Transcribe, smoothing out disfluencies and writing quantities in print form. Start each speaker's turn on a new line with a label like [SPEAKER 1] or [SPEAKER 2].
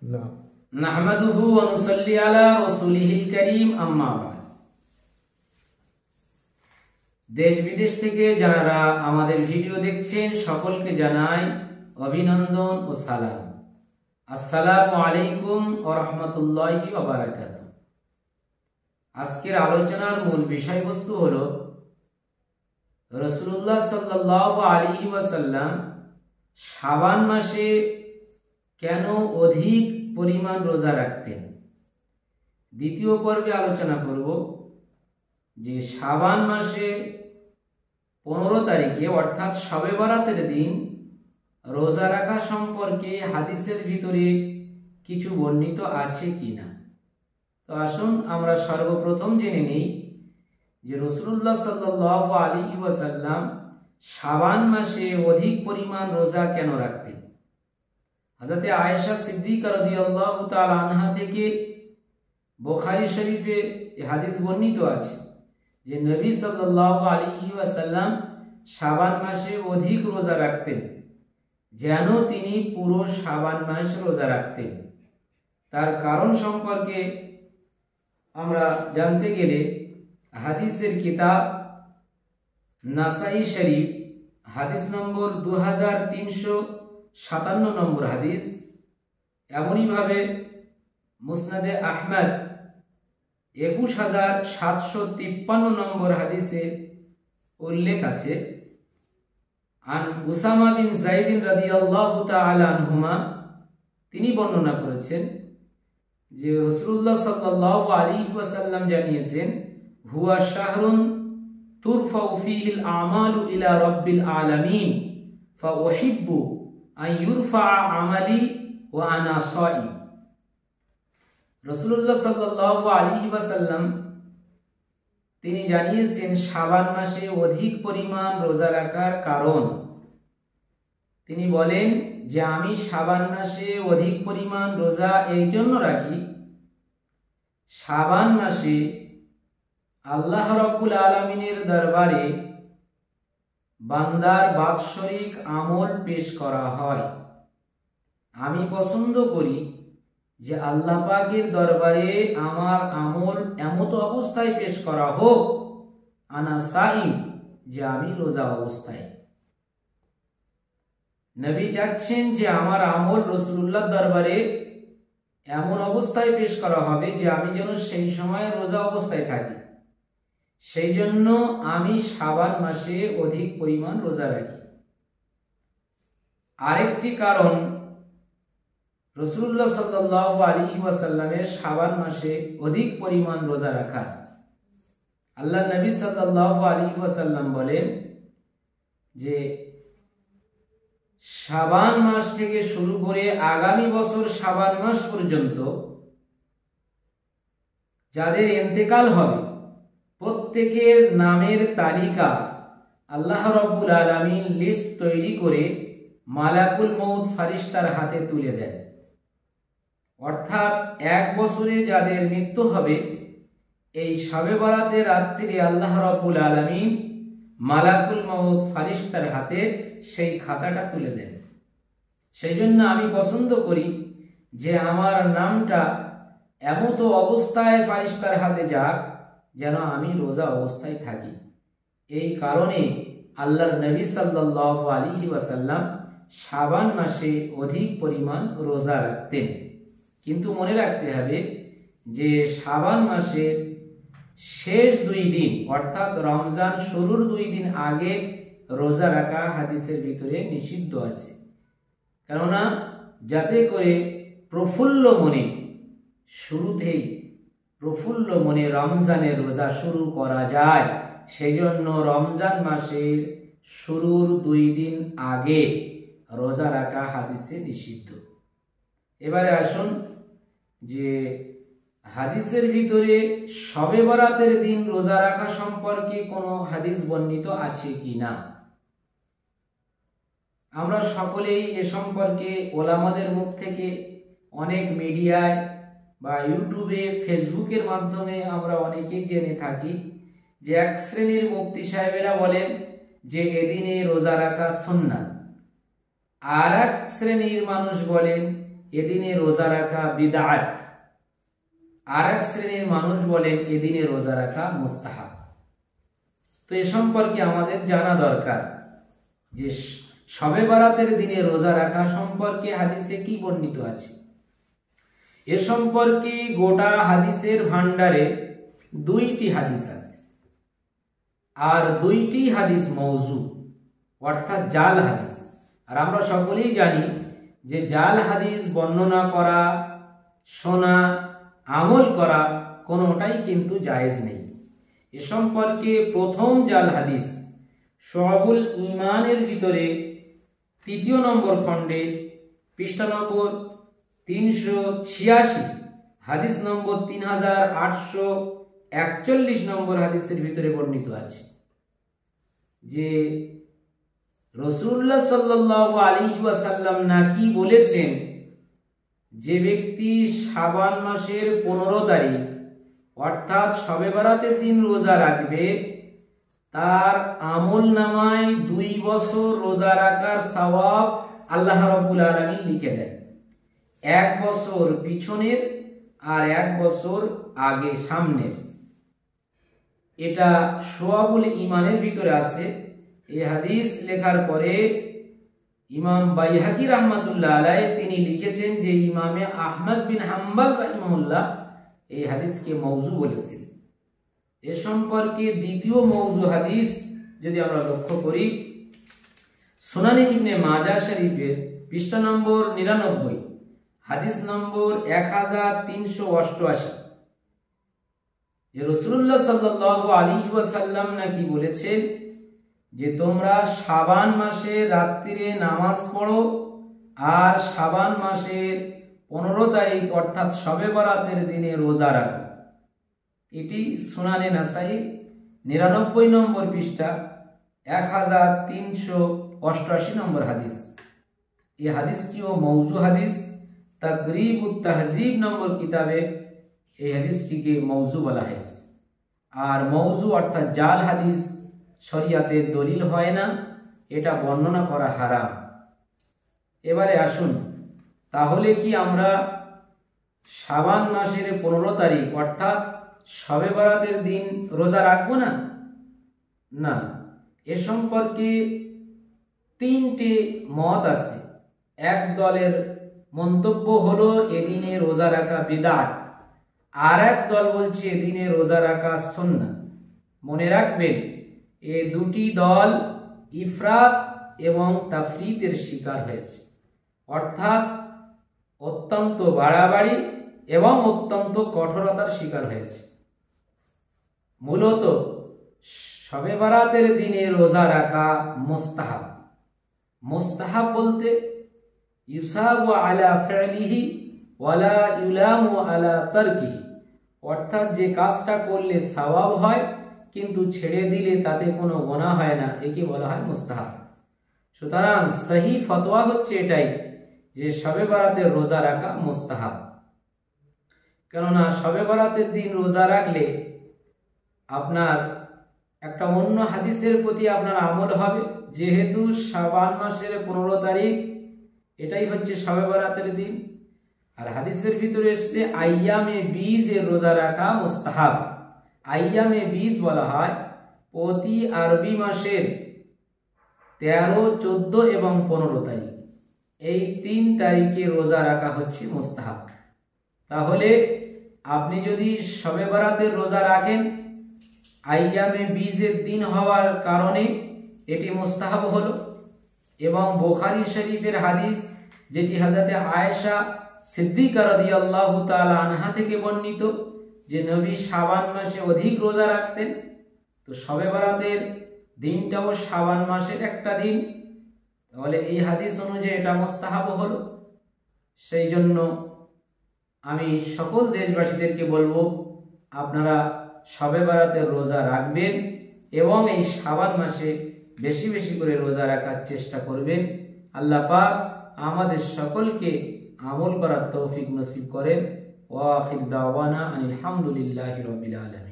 [SPEAKER 1] নাহমাদুহু ওয়া নুসাল্লি আলা রাসূলিহিল কারীম, আম্মা বা'দ। দেশ বিদেশ থেকে যারা আমাদের ভিডিও দেখছেন সকলকে জানাই অভিনন্দন ও সালাম। আসসালামু আলাইকুম ওয়া রাহমাতুল্লাহি ওয়া বারাকাতুহু। আজকের আলোচনার মূল বিষয়বস্তু হলো রাসূলুল্লাহ সাল্লাল্লাহু আলাইহি ওয়াসাল্লাম শাবান মাসে কেন অধিক পরিমাণ রোজা রাখতেন। দ্বিতীয় পর্বে আলোচনা করব যে শাবান মাসে 15 তারিখে অর্থাৎ শবে বরাতের দিন রোজা রাখা সম্পর্কে হাদিসের ভিতরে কিছু বর্ণিত আছে কিনা। তো আসুন আমরা সর্বপ্রথম জেনে নেই যে রাসূলুল্লাহ সাল্লাল্লাহু আলাইহি ওয়াসাল্লাম শাবান মাসে অধিক পরিমাণ রোজা কেন রাখতেন। হযরত আয়েশা সিদ্দিকা রাদিয়াল্লাহু তাআলা আনহা থেকে বুখারী শরীফে এই হাদিস বর্ণিত আছে যে নবী সাল্লাল্লাহু আলাইহি ওয়াসাল্লাম শাবান মাসে অধিক রোজা রাখতেন, যেন তিনি পুরো শাবান মাস রোজা রাখতেন। তার কারণ সম্পর্কে আমরা জানতে গেলে হাদিসের কিতাব নাসাই শরীফ হাদিস নম্বর 2357 নম্বর হাদিস, এমনইভাবে মুসনাদে আহমদ 21753 নম্বর হাদিসে উল্লেখ আছে। আন উসামা বিন যায়েদ রাদিয়াল্লাহু তাআলা আনহুমা, তিনি বর্ণনা করেছেন যে রাসূলুল্লাহ সাল্লাল্লাহু আলাইহি ওয়াসাল্লাম জানিয়েছেন, হুয়া শাহরুন তুরফাউ ফীহিল আমালু ইলা রাব্বিল আলামিন ফাউহিব্বু আন ইউরফা আমালি ওয়া আনা সাঈম। রাসূলুল্লাহ সাল্লাল্লাহু আলাইহি ওয়াসাল্লাম তিনি জানিয়েছেন শাবান মাসে অধিক পরিমাণ রোজা রাখার কারণ। তিনি বলেন যে আমি শাবান মাসে অধিক পরিমাণ রোজা এই জন্য রাখি, শাবান মাসে আল্লাহ রাব্বুল আলামিনের দরবারে বান্দার বাৎসরিক আমল পেশ করা হয়। আমি পছন্দ করি যে আল্লাহ পাকের দরবারে আমার আমল এমত অবস্থায় পেশ করা হোক, আনা সাইম, যে আমি রোজা অবস্থায়। নবী চাচ্ছেন যে আমার আমল রাসূলুল্লাহর দরবারে এমন অবস্থায় পেশ করা হবে যে আমি যেন সেই সময় রোজা অবস্থায় থাকি। সেই জন্য আমি শাবান মাসে অধিক পরিমাণ রোজা রাখি। আরেকটি কারণ, রাসূলুল্লাহ সাল্লাল্লাহু আলাইহি ওয়াসাল্লামের শাবান মাসে অধিক পরিমাণ রোজা রাখা। আল্লাহ নবী সাল্লাল্লাহু আলাইহি ওয়াসাল্লাম বলেন যে শাবান মাস থেকে শুরু করে আগামী বছর শাবান মাস পর্যন্ত যাদের ইন্তেকাল হবে প্রত্যেকের নামের তালিকা আল্লাহ রাব্বুল আলামিন লিস্ট তৈরি করে মালাকুল মউত ফারিস্তার হাতে তুলে দেন। অর্থাৎ এক বছরে যাদের মৃত্যু হবে এই শবে বরাতের রাত্রিরে আল্লাহ রাব্বুল আলামিন মালাকুল মউত ফারিস্তার হাতে সেই খাতাটা তুলে দেন। সেই জন্য আমি পছন্দ করি যে আমার নামটা এমত অবস্থায় ফারিস্তার হাতে যাক যেন আমি রোজা অবস্থায় থাকি। এই কারণে আল্লাহর নবী সাল্লাল্লাহু আলাইহি ওয়াসাল্লাম শাবান মাসে অধিক পরিমাণ রোজা রাখতেন। কিন্তু মনে রাখতে হবে যে শাবান মাসের শেষ 2 দিন অর্থাৎ রমজান শুরুর 2 দিন আগে রোজা রাখা হাদিসের ভিতরে নিষিদ্ধ আছে। কেননা যাতে করে প্রফুল্ল মনে শুরুতেই প্রফুল্ল মনে রমজানের রোজা শুরু করা যায়, সেই জন্য রমজান মাসের শুরুর 2 দিন আগে রোজা রাখা হাদিসে নিষিদ্ধ। এবারে আসুন যে হাদিসের ভিতরে শবে বরাতের দিন রোজা রাখা সম্পর্কে কোনো হাদিস বর্ণিত আছে কিনা। আমরা সকলেই এ সম্পর্কে ওলামাদের মুখ থেকে অনেক মিডিয়ায় বা ইউটিউবে ফেসবুকের মাধ্যমে আমরা অনেকেই জেনে থাকি যে এক শ্রেণীর মুফতি সাহেবেরা বলেন যে এদিনে রোজা রাখা সুন্নাত, আর এক শ্রেণীর মানুষ বলেন এদিনে রোজা রাখা বিদআত, আর এক শ্রেণীর মানুষ বলেন এদিনে রোজা রাখা মুস্তাহাব। তো এ সম্পর্কে আমাদের জানা দরকার যে শবে বরাতের দিনে রোজা রাখা সম্পর্কে হাদিসে কি বর্ণিত আছে। এ সম্পর্কে গোটা হাদিসের ভান্ডারে 2টি হাদিস আছে, আর 2টি হাদিস মওযু অর্থাৎ জাল হাদিস। আর আমরা সকলেই জানি যে জাল হাদিস বর্ণনা করা, শোনা, আমল করা কোনোটাই কিন্তু জায়েজ নেই। এ সম্পর্কে প্রথম জাল হাদিস শুআবুল ঈমানের ভিতরে 3য় নম্বর খণ্ডে পৃষ্ঠা নম্বর 386 হাদিস নম্বর 3841 নম্বর হাদিসের ভিতরে বর্ণিত আছে যে রাসূলুল্লাহ সাল্লাল্লাহু আলাইহি ওয়াসাল্লাম নাকি বলেছেন, যে ব্যক্তি শাবান মাসের 15 তারিখ অর্থাৎ শবে বরাতের দিন রোজা রাখবে, তার আমল নামায় 2 বছর রোজা রাখার সওয়াব আল্লাহ রাব্বুল আলামিন লিখে দেন। 1 বছর পিছনের আর 1 বছর আগে সামনের। এটা শুআবুল ঈমানের ভিতরে আছে। এই হাদিস লেখার পরে ইমাম বাইহাকি রাহমাতুল্লাহ আলাইহি তিনি লিখেছেন যে ইমামে আহমদ বিন হাম্বল রাহিমাহুল্লাহ এই হাদিসকে মওযু বলেছেন। এ সম্পর্কে দ্বিতীয় মওযু হাদিস যদি আমরা লক্ষ্য করি, সুনানে ইবনে মাজাহ শরীফের পৃষ্ঠা নম্বর 99 হাদিস নম্বর 1388 যে রাসূলুল্লাহ সাল্লাল্লাহু আলাইহি ওয়াসাল্লাম নাকি বলেছেন যে তোমরা শাবান মাসে রাত্রিরে নামাজ পড়ো আর শাবান মাসের 15 তারিখ অর্থাৎ শবে বরাতের দিনে রোজা রাখো। এটি সুনানে নাসাই 99 নম্বর পৃষ্ঠা 1388 নম্বর হাদিস। এই হাদিসটিও মওযু হাদিস। তাকরিবুত তাহযীব নম্বর কিতাবে এই হাদিসটিকে মওযু বলা হয়েছে। আর মওযু অর্থাৎ জাল হাদিস শরিয়াতের দলিল হয় না, এটা বর্ণনা করা হারাম। এবারে আসুন, তাহলে কি আমরা শাবান মাসের 15 তারিখ অর্থাৎ শবে বরাতের দিন রোজা রাখবো না? না, এ সম্পর্কে 3টে মত আছে। এক দলের মন্তব্য হলো এদিনে রোজা রাখা বিদআত, আর এক দল বলছে এদিনে রোজা রাখা সুন্নাত। মনে রাখবেন, এ দুটি দল ইফরাত এবং তাফরিতের শিকার হয়েছে, অর্থাৎ অত্যন্ত বাড়াবাড়ি এবং অত্যন্ত কঠোরতার শিকার হয়েছে। মূলত শবে বরাতের দিনে রোজা রাখা মুস্তাহাব। মুস্তাহাব বলতে ইউসাবু আলা ফি'লিহি ওয়ালা ইউলামু আলা তারকিহি, অর্থাৎ যে কাজটা করলে সওয়াব হয় কিন্তু ছেড়ে দিলে তাতে কোনো গুনাহ হয় না, একে বলা হয় মুস্তাহাব। সুতরাং সহি ফতোয়া হচ্ছে এটাই যে শবে বরাতের রোজা রাখা মুস্তাহাব। কেননা শবে বরাতের দিন রোজা রাখলে আপনার একটা অন্য হাদিসের প্রতি আপনার আমল হবে, যেহেতু শাবান মাসের 15 তারিখ এটাই হচ্ছে শবে বরাতের দিন। আর হাদিসের ভিতরে এসছে আইয়ামে 20 এর রোজা রাখা মুস্তাহাব। আইয়ামে 20 বলা হয় প্রতি আরবি মাসের 13, 14 এবং 15 তারিখ, এই 3 তারিখে রোজা রাখা হচ্ছে মুস্তাহাব। তাহলে আপনি যদি শবে বরাতের রোজা রাখেন আইয়ামে 20 এর দিন হওয়ার কারণে এটি মুস্তাহাব হলো। এবং বুখারী শরীফের হাদিস যেটি হযরতে আয়েশা সিদ্দিকা রাদিয়াল্লাহু তাআলা আনহা থেকে বর্ণিত যে নবী শাবান মাসে অধিক রোজা রাখতেন, তো শবে বরাতের দিনটাও শাবান মাসের একটা দিন, তাহলে এই হাদিস অনুযায়ী এটা মুস্তাহাব হলো। সেই জন্য আমি সকল দেশবাসীদেরকে বলবো আপনারা শবে বরাতের রোজা রাখবেন এবং এই শাবান মাসে বেশি বেশি করে রোজা রাখার চেষ্টা করবেন। আল্লাহ পাক আমাদের সকলকে আমল করার তৌফিক নসিব করেন। ওয়া আখির দাওয়ানা আনিল হামদুলিল্লাহি রাব্বিল আলামিন।